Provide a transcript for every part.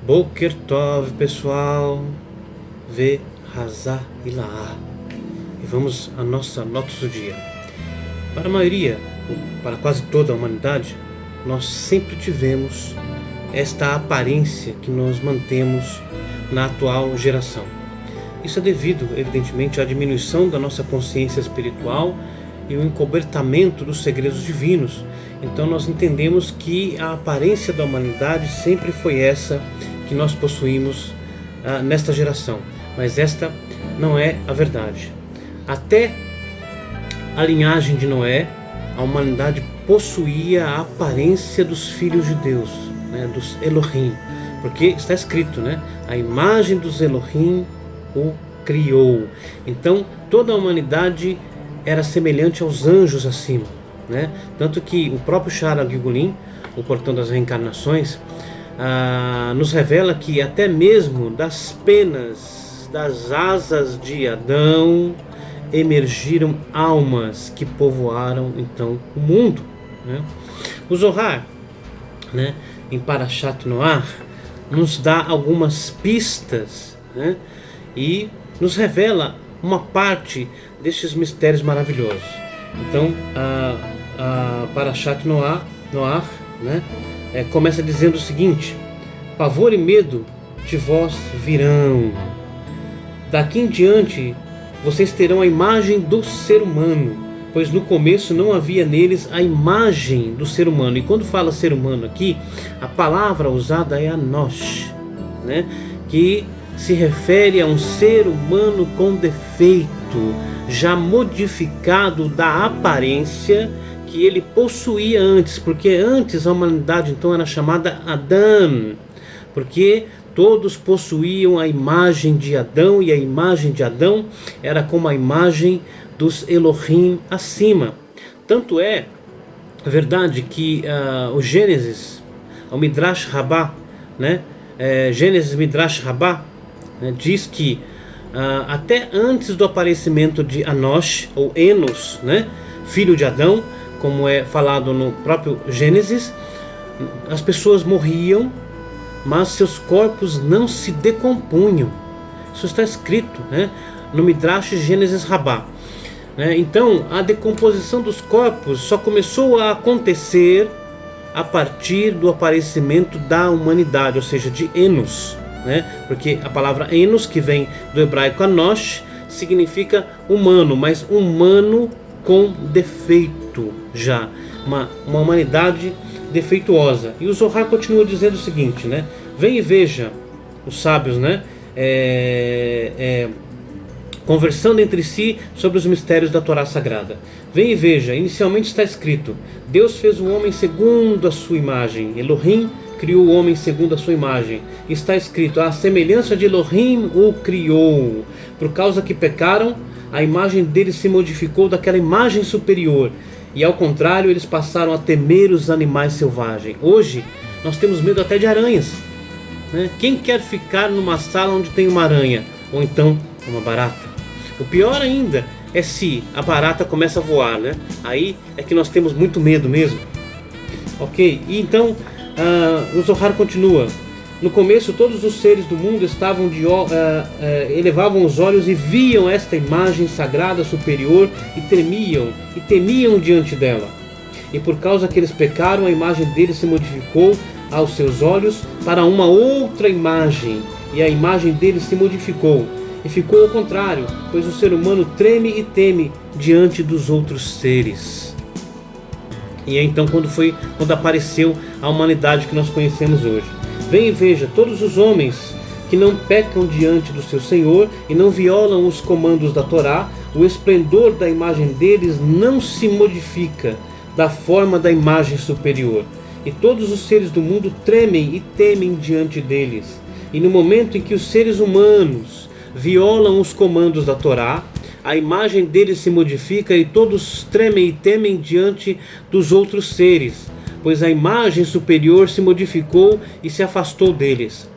Boker Tov, pessoal, Ve Hazá e Laá. E vamos à nossa nota do dia. Para a maioria, para quase toda a humanidade, nós sempre tivemos esta aparência que nós mantemos na atual geração. Isso é devido, evidentemente, à diminuição da nossa consciência espiritual e o encobertamento dos segredos divinos. Então nós entendemos que a aparência da humanidade sempre foi essa que nós possuímos nesta geração. Mas esta não é a verdade. Até a linhagem de Noé, a humanidade possuía a aparência dos filhos de Deus, né, dos Elohim. Porque está escrito, né, a imagem dos Elohim o criou. Então toda a humanidade era semelhante aos anjos acima, né? Tanto que o próprio Shara Gilgulim, o portão das reencarnações, nos revela que até mesmo das penas, das asas de Adão, emergiram almas que povoaram então o mundo, né? O Zohar, né, em Parashat Noach, nos dá algumas pistas, né, e nos revela uma parte destes mistérios maravilhosos. Então, a Parashat Noach, né, começa dizendo o seguinte: pavor e medo de vós virão. Daqui em diante vocês terão a imagem do ser humano, pois no começo não havia neles a imagem do ser humano. E quando fala ser humano aqui, a palavra usada é Anosh, né, que se refere a um ser humano com defeito, já modificado da aparência que ele possuía antes, porque antes a humanidade então era chamada Adão, porque todos possuíam a imagem de Adão, e a imagem de Adão era como a imagem dos Elohim acima. Tanto é verdade que o Gênesis, o Midrash Rabbah, né, Gênesis Midrash Rabbah, diz que até antes do aparecimento de Anosh, ou Enos, né, filho de Adão, como é falado no próprio Gênesis, as pessoas morriam, mas seus corpos não se decompunham. Isso está escrito, né, no Midrash Gênesis Rabbah. Então a decomposição dos corpos só começou a acontecer a partir do aparecimento da humanidade, ou seja, de Enos, né? Porque a palavra Enos, que vem do hebraico Anosh, significa humano, mas humano com defeito, já uma humanidade defeituosa. E o Zohar continua dizendo o seguinte, né? Vem e veja os sábios, né, conversando entre si sobre os mistérios da Torá Sagrada. Vem e veja, inicialmente está escrito: Deus fez o homem segundo a sua imagem. Elohim criou o homem segundo a sua imagem. Está escrito: a semelhança de Elohim o criou. Por causa que pecaram, a imagem deles se modificou daquela imagem superior, e ao contrário, eles passaram a temer os animais selvagens. Hoje nós temos medo até de aranhas, né? Quem quer ficar numa sala onde tem uma aranha, ou então uma barata? O pior ainda é se a barata começa a voar, né? Aí é que nós temos muito medo mesmo. Ok? E então o Zohar continua: no começo todos os seres do mundo estavam elevavam os olhos e viam esta imagem sagrada superior e temiam diante dela. E por causa que eles pecaram, a imagem deles se modificou aos seus olhos para uma outra imagem, e a imagem deles se modificou e ficou ao contrário, pois o ser humano treme e teme diante dos outros seres. E é então quando apareceu a humanidade que nós conhecemos hoje. Vem e veja, todos os homens que não pecam diante do seu Senhor e não violam os comandos da Torá, o esplendor da imagem deles não se modifica da forma da imagem superior. E todos os seres do mundo tremem e temem diante deles. E no momento em que os seres humanos violam os comandos da Torá, a imagem deles se modifica e todos tremem e temem diante dos outros seres, pois a imagem superior se modificou e se afastou deles.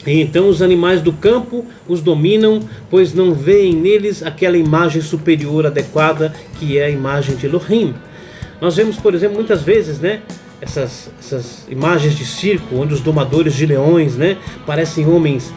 E então os animais do campo os dominam, pois não veem neles aquela imagem superior adequada, que é a imagem de Elohim. Nós vemos, por exemplo, muitas vezes, né, essas imagens de circo, onde os domadores de leões, né, parecem homens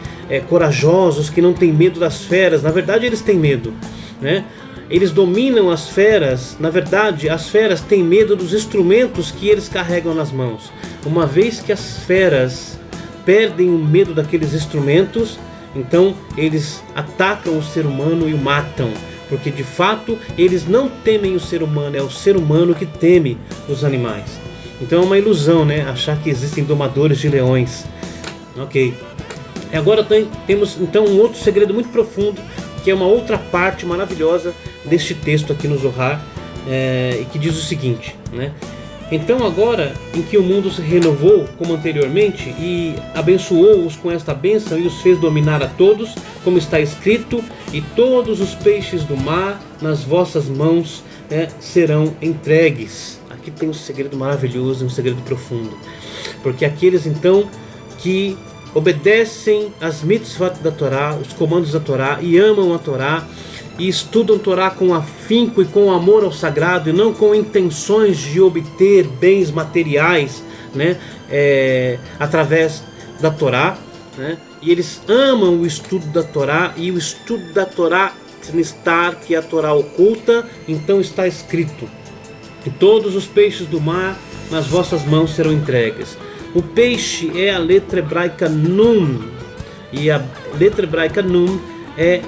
corajosos que não têm medo das feras. Na verdade, eles têm medo, né? Eles dominam as feras. Na verdade, as feras têm medo dos instrumentos que eles carregam nas mãos. Uma vez que as feras perdem o medo daqueles instrumentos, então eles atacam o ser humano e o matam. Porque de fato eles não temem o ser humano, é o ser humano que teme os animais. Então é uma ilusão, né, achar que existem domadores de leões. Ok. Agora temos então um outro segredo muito profundo, que é uma outra parte maravilhosa deste texto aqui no Zohar, e que diz o seguinte, né? Então agora em que o mundo se renovou como anteriormente e abençoou-os com esta bênção e os fez dominar a todos, como está escrito, e todos os peixes do mar nas vossas mãos serão entregues. Aqui tem um segredo maravilhoso, um segredo profundo, porque aqueles então que obedecem às mitzvot da Torá, os comandos da Torá, e amam a Torá, e estudam Torá com afinco e com amor ao sagrado, e não com intenções de obter bens materiais, né, através da Torá, né, e eles amam o estudo da Torá, e o estudo da Torá Nistar, que é a Torá oculta. Então está escrito: e todos os peixes do mar nas vossas mãos serão entregues. O peixe é a letra hebraica Nun, e a letra hebraica Nun é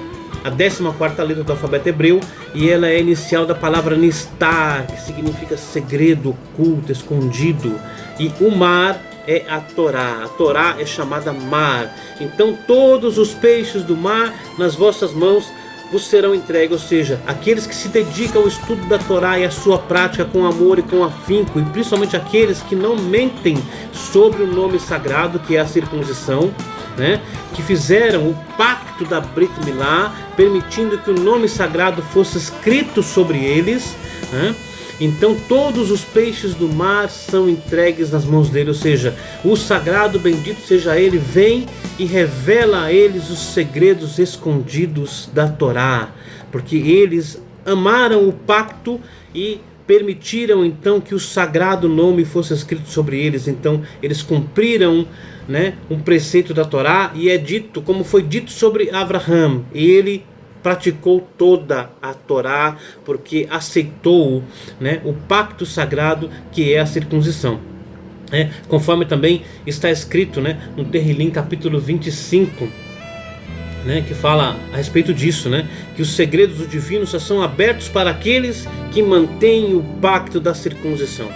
a 14ª letra do alfabeto hebreu, e ela é a inicial da palavra Nistar, que significa segredo, oculto, escondido. E o mar é a Torá. A Torá é chamada mar. Então todos os peixes do mar nas vossas mãos vos serão entregues, ou seja, aqueles que se dedicam ao estudo da Torá e à sua prática com amor e com afinco, e principalmente aqueles que não mentem sobre o nome sagrado, que é a circuncisão, né, que fizeram o pacto da Brit Milá, permitindo que o nome sagrado fosse escrito sobre eles, né? Então todos os peixes do mar são entregues nas mãos dele, ou seja, o sagrado, bendito seja ele, vem e revela a eles os segredos escondidos da Torá, porque eles amaram o pacto e permitiram então que o sagrado nome fosse escrito sobre eles. Então eles cumpriram, né, um preceito da Torá, e é dito, como foi dito sobre Abraham, ele praticou toda a Torá porque aceitou, né, o pacto sagrado que é a circuncisão, conforme também está escrito, né, no Terrilim capítulo 25, né, que fala a respeito disso, né, que os segredos do divino só são abertos para aqueles que mantêm o pacto da circuncisão,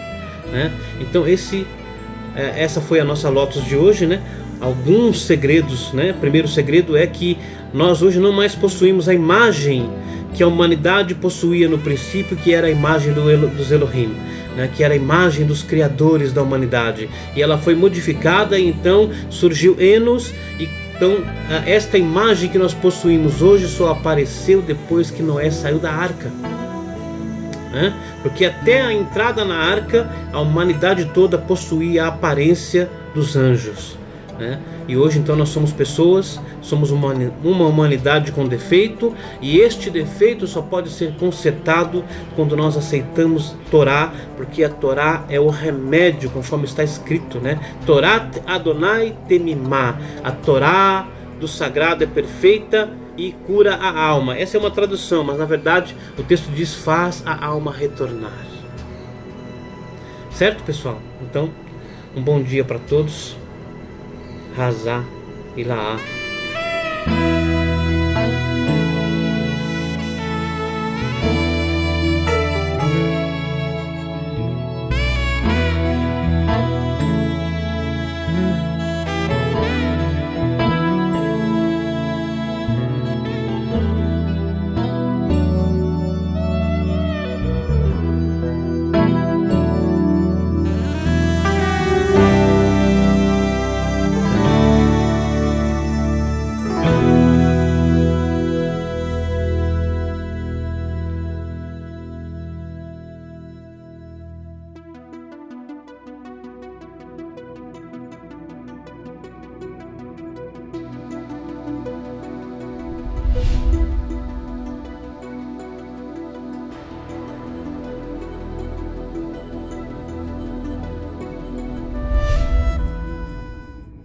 né? Então essa foi a nossa Lotus de hoje, né? Alguns segredos, né? Primeiro segredo é que nós hoje não mais possuímos a imagem que a humanidade possuía no princípio, que era a imagem dos Elohim, né? Que era a imagem dos criadores da humanidade, e ela foi modificada, e então surgiu Enos. E então esta imagem que nós possuímos hoje só apareceu depois que Noé saiu da arca, né? Porque até a entrada na arca a humanidade toda possuía a aparência dos anjos, né? E hoje então nós somos pessoas, somos uma humanidade com defeito, e este defeito só pode ser consertado quando nós aceitamos Torá, porque a Torá é o remédio, conforme está escrito, né? Torá Adonai Temimá, a Torá do sagrado é perfeita e cura a alma. Essa é uma tradução, mas na verdade o texto diz: faz a alma retornar. Certo, pessoal? Então, um bom dia para todos. Hazá Ilaá.